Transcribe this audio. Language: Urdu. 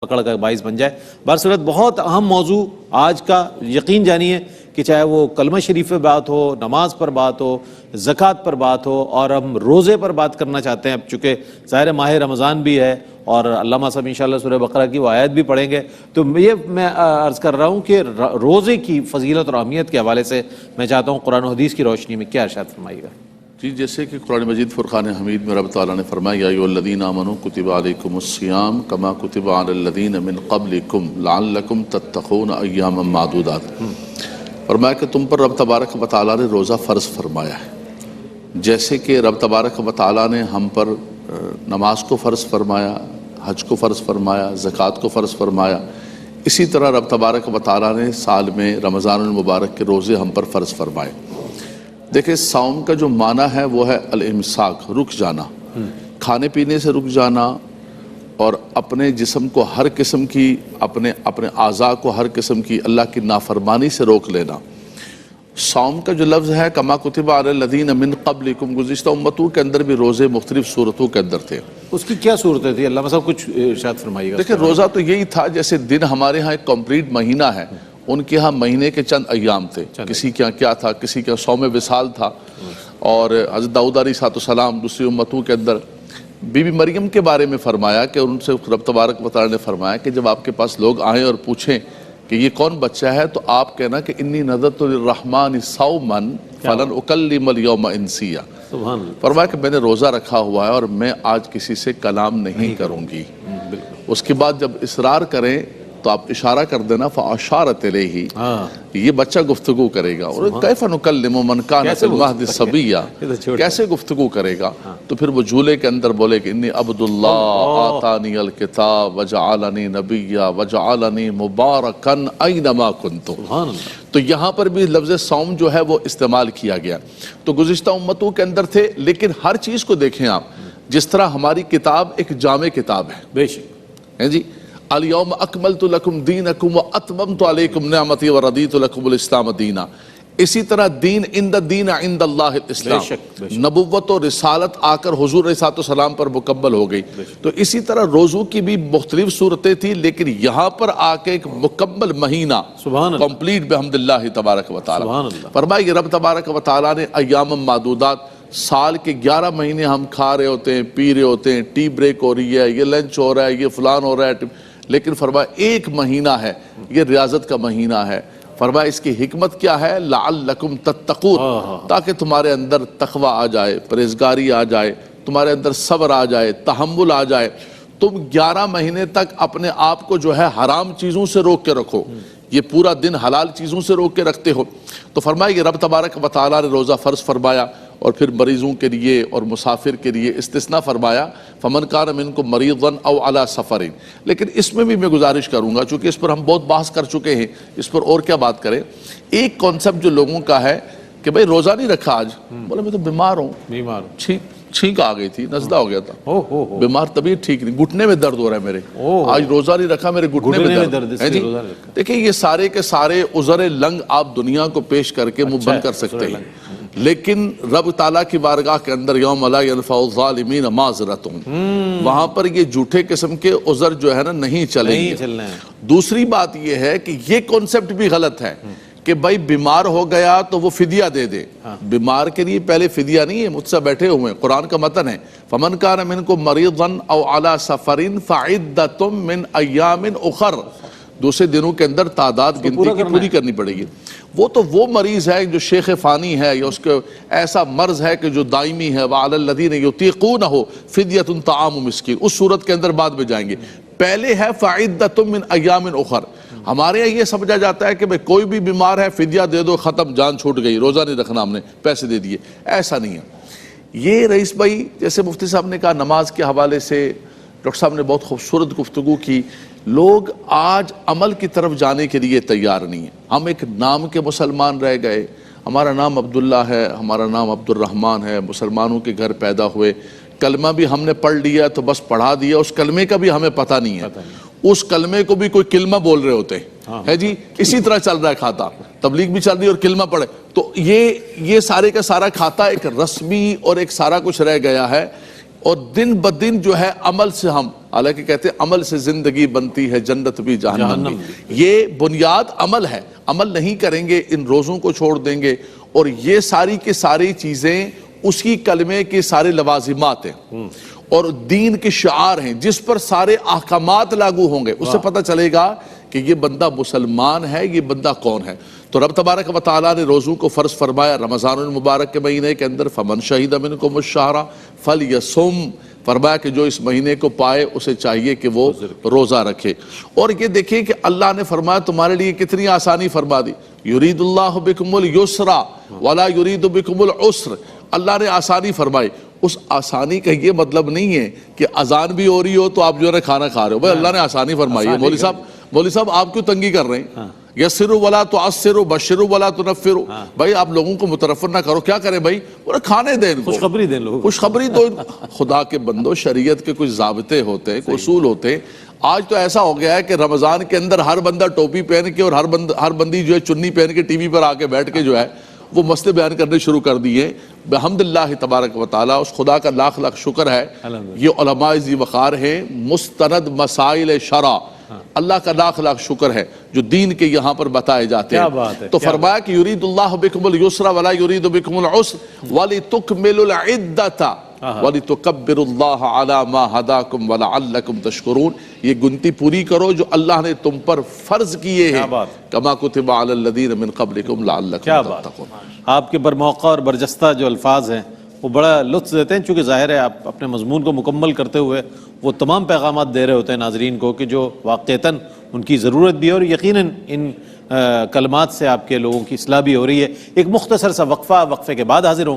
پکڑ کا باعث بن جائے۔ برصورت بہت اہم موضوع آج کا، یقین جانیے کہ چاہے وہ کلمہ شریف پہ بات ہو، نماز پر بات ہو، زکوٰۃ پر بات ہو، اور ہم روزے پر بات کرنا چاہتے ہیں، چونکہ ظاہر ماہ رمضان بھی ہے اور علامہ صاحب انشاءاللہ سورہ بقرہ کی وہ آیت بھی پڑھیں گے، تو یہ میں عرض کر رہا ہوں کہ روزے کی فضیلت اور اہمیت کے حوالے سے میں چاہتا ہوں قرآن و حدیث کی روشنی میں کیا ارشاد فرمائیے گا؟ جی، جیسے کہ قرآن مجید فرقان حمید میں رب تعالیٰ نے فرمایا یا ایھا الذین آمنوا کتب علیکم الصیام کما کتب علی الذین من قبلکم لعلکم تتقون ایاما معدودات، فرمایا کہ تم پر رب تبارک و تعالیٰ نے روزہ فرض فرمایا ہے، جیسے کہ رب تبارک و تعالیٰ نے ہم پر نماز کو فرض فرمایا، حج کو فرض فرمایا، زکوٰۃ کو فرض فرمایا، اسی طرح رب تبارک و تعالیٰ نے سال میں رمضان المبارک کے روزے ہم پر فرض فرمائے۔ دیکھیں، صوم کا جو معنی ہے وہ ہے الامساک، رک جانا، کھانے پینے سے رک جانا، اور اپنے جسم کو ہر قسم کی اپنے اعضاء کو ہر قسم کی اللہ کی نافرمانی سے روک لینا۔ صوم کا جو لفظ ہے کما کتب علی الذین من قبلکم، گزشتہ امتوں کے اندر بھی روزے مختلف صورتوں کے اندر تھے۔ اس کی کیا صورتیں تھی علامہ صاحب، کچھ ارشاد فرمائیے گا؟ دیکھیں، روزہ تو یہی تھا جیسے دن ہمارے ہاں ایک کمپلیٹ مہینہ ہے، ان کے ہاں مہینے کے چند ایام تھے، کسی کے ہاں کیا تھا، کسی کے صوم وصال تھا، اور حضرت داؤد علیہ السلام دوسری امتوں کے اندر بی بی مریم کے بارے میں فرمایا کہ ان سے رب تبارک و تعالیٰ نے فرمایا کہ جب آپ کے پاس لوگ آئیں اور پوچھیں کہ یہ کون بچہ ہے تو آپ کہنا کہ انی نذرت للرحمن صوما فلن اکلم اليوم انسیا، فرمایا کہ میں نے روزہ رکھا ہوا ہے اور میں آج کسی سے کلام نہیں کروں گی۔ اس کے بعد جب اصرار کریں تو آپ اشارہ کر دینا فاشارت الیہ، یہ بچہ گفتگو کرے گا، اور کیف نکلم من کان فی المہد صبیا، کیسے گفتگو کرے گا؟ تو پھر وہ جھولے کے اندر بولے کہ انی عبد اللہ آتانی الکتاب وجعلنی نبیا وجعلنی مبارکا اینما کنت۔ تو یہاں پر بھی لفظ صوم جو ہے وہ استعمال کیا گیا۔ تو گزشتہ امتوں کے اندر تھے، لیکن ہر چیز کو دیکھیں آپ، جس طرح ہماری کتاب ایک جامع کتاب ہے، بے شک ہے جی، الیوم اکملت لکم دینکم واتممت علیکم نعمتی وردیت لکم الاسلام دینا، اسی طرح دین عند الدین عند اللہ الاسلام، نبوت و رسالت آ کر حضور علیہ السلام پر مکمل ہو گئی۔ تو اسی طرح روزوں کی بھی مختلف صورتیں تھیں، لیکن یہاں پر آ کے ایک مکمل مہینہ کمپلیٹ بحمداللہ تبارک و تعالیٰ فرمایا کہ رب تبارک و تعالیٰ نے ایام معدودات، سال کے 11 مہینے ہم کھا رہے ہوتے ہیں، پی رہے ہوتے ہیں، ٹی بریک ہو رہی ہے، یہ لنچ ہو رہا ہے، یہ فلان ہو رہا ہے، لیکن فرمایا ایک مہینہ ہے، یہ ریاضت کا مہینہ ہے۔ فرمایا اس کی حکمت کیا ہے؟ لعلکم تتقون، تاکہ تمہارے اندر تقوی آ جائے، پرہیزگاری آ جائے، تمہارے اندر صبر آ جائے، تحمل آ جائے، تم 11 مہینے تک اپنے آپ کو جو ہے حرام چیزوں سے روک کے رکھو، یہ پورا دن حلال چیزوں سے روک کے رکھتے ہو۔ تو فرمایا کہ رب تبارک و تعالیٰ نے روزہ فرض فرمایا، اور پھر مریضوں کے لیے اور مسافر کے لیے استثناء فرمایا فمن کان منکم مریضا او علی سفر۔ لیکن اس میں بھی میں گزارش کروں گا، چونکہ اس پر ہم بہت بحث کر چکے ہیں، اس پر اور کیا بات کریں۔ ایک کانسیپٹ جو لوگوں کا ہے کہ بھئی روزہ نہیں رکھا آج، بولے میں تو بیمار ہوں، چھینک آ گئی تھی، نزلہ ہو گیا تھا، بیمار، طبیعت ٹھیک نہیں، گھٹنے میں درد ہو رہا ہے میرے، آج روزہ نہیں رکھا، میرے گھٹنے میں درد ہے۔ دیکھیں، یہ سارے کے سارے عذر لنگ آپ دنیا کو پیش کر کے منہ بند کر سکتے ہیں، لیکن رب تعالیٰ کی بارگاہ کے اندر یوم لا ینفع الظالمین معذرتہم، وہاں پر یہ جھوٹے قسم کے عذر جو ہے نا نہیں چلیں گے۔ دوسری بات یہ ہے کہ یہ کانسیپٹ بھی غلط ہے کہ بھائی بیمار ہو گیا تو وہ فدیہ دے دے، بیمار کے لیے پہلے فدیہ نہیں ہے، مجھ سے بیٹھے ہوئے ہیں، قرآن کا متن ہے فمن کان منکم مریضا او علی سفر فعدۃ من ایام اخر، دوسرے دنوں کے اندر تعداد گنتی کی پوری کرنی پڑے گی۔ وہ تو وہ مریض ہے جو شیخ فانی ہے، یا اس کے ایسا مرض ہے کہ جو دائمی ہے، وعلی الذین یطیقونہ فدیۃ طعام مسکین، اس صورت کے اندر بعد میں جائیں گے۔ پہلے ہے فعدۃ من ایام اخر۔ ہمارے یہاں یہ سمجھا جاتا ہے کہ بھئی کوئی بھی بیمار ہے فدیہ دے دو، ختم، جان چھوٹ گئی، روزہ نہیں رکھنا، ہم نے پیسے دے دیے، ایسا نہیں ہے۔ یہ رئیس بھائی، جیسے مفتی صاحب نے کہا نماز کے حوالے سے، ڈاکٹر صاحب نے بہت خوبصورت گفتگو کی، لوگ آج عمل کی طرف جانے کے لیے تیار نہیں ہیں۔ ہم ایک نام کے مسلمان رہ گئے، ہمارا نام عبداللہ ہے، ہمارا نام عبد الرحمن ہے، مسلمانوں کے گھر پیدا ہوئے، کلمہ بھی ہم نے پڑھ لیا تو بس پڑھا دیا، اس کلمے کا بھی ہمیں پتہ نہیں ہے، اس کلمے کو بھی کوئی کلمہ بول رہے ہوتے ہے جی، اسی طرح چل رہا ہے کھاتا، تبلیغ بھی چل رہی ہے اور کلمہ پڑھے، تو یہ سارے کا سارا کھاتا ایک رسمی اور ایک سارا کچھ رہ گیا ہے اور دن بدن جو ہے عمل سے ہم، حالانکہ کہتے ہیں عمل سے زندگی بنتی ہے، جنت بھی جہنم بھی، یہ بنیاد عمل ہے. عمل نہیں کریں گے، ان روزوں کو چھوڑ دیں گے، اور یہ ساری کی ساری چیزیں اسی کلمے کے سارے لوازمات ہیں اور دین کے شعار ہیں جس پر سارے احکامات لاگو ہوں گے. اس سے پتہ چلے گا کہ یہ بندہ مسلمان ہے، یہ بندہ کون ہے. تو رب تبارک و تعالیٰ نے روزوں کو فرض فرمایا رمضان المبارک کے مہینے کے اندر. فمن شہید منکم الشہر فلیصم، فرمایا کہ جو اس مہینے کو پائے اسے چاہیے کہ وہ روزہ رکھے. اور یہ دیکھیں کہ اللہ نے فرمایا تمہارے لیے کتنی آسانی فرما دی. یرید اللہ بکم اليسر ولا یرید بکم العسر، اللہ نے آسانی فرمائی. اس آسانی کا یہ مطلب نہیں ہے کہ اذان بھی ہو رہی ہو تو آپ جو ہے کھانا کھا رہے ہو. بھائی اللہ نے آسانی فرمائی ہے. مولوی صاحب آپ کیوں تنگی کر رہے ہیں؟ یسروا ولا تعسروا بشروا ولا تنفروا. بھائی آپ لوگوں کو متنفر نہ کرو. کیا کریں بھائی؟ کھانے دیں ان کو، خوشخبری دیں لوگوں کو. خوشخبری دو. خدا کے بندو، شریعت کے کچھ ضابطے ہوتے ہیں، کوئی اصول ہوتے ہیں. آج تو ایسا ہو گیا ہے کہ رمضان کے اندر ہر بندہ ٹوپی پہن کے اور ہر بندی جو ہے چنی پہن کے ٹی وی پر آ کے بیٹھ کے جو ہے وہ مسئلے بیان کرنے شروع کر دیے. بحمداللہ تبارک و تعالیٰ، اس خدا کا لاکھ لاکھ شکر ہے. یہ علماء ذی وقار ہیں، مستند مسائل شرع، اللہ کا لاکھ لاکھ شکر ہے جو دین کے یہاں پر بتائے جاتے ہیں. تو فرمایا کہ یرید اللہ بکم اليسر ولا یرید بکم العسر ولتکملوا العدۃ وَلِتُكَبِّرُ اللَّهَ عَلَى مَا هَدَاكُمْ وَلَعَلَّكُمْ تَشْكُرُونَ. یہ گنتی پوری کرو جو اللہ نے تم پر فرض کیے ہیں. كَمَا كُتِبَ عَلَى الَّذِينَ مِن قَبْلِكُمْ لَعَلَّكُمْ تَتَّقُونَ. آپ کے برموقع اور برجستہ جو الفاظ ہیں وہ بڑا لطف دیتے ہیں، چونکہ ظاہر ہے آپ اپنے مضمون کو مکمل کرتے ہوئے وہ تمام پیغامات دے رہے ہوتے ہیں ناظرین کو کہ جو واقعتاً ان کی ضرورت بھی ہے، اور یقیناً ان کلمات سے آپ کے لوگوں کی اصلاح بھی ہو رہی ہے. ایک مختصر سا وقفے کے بعد حاضر ہوں گے.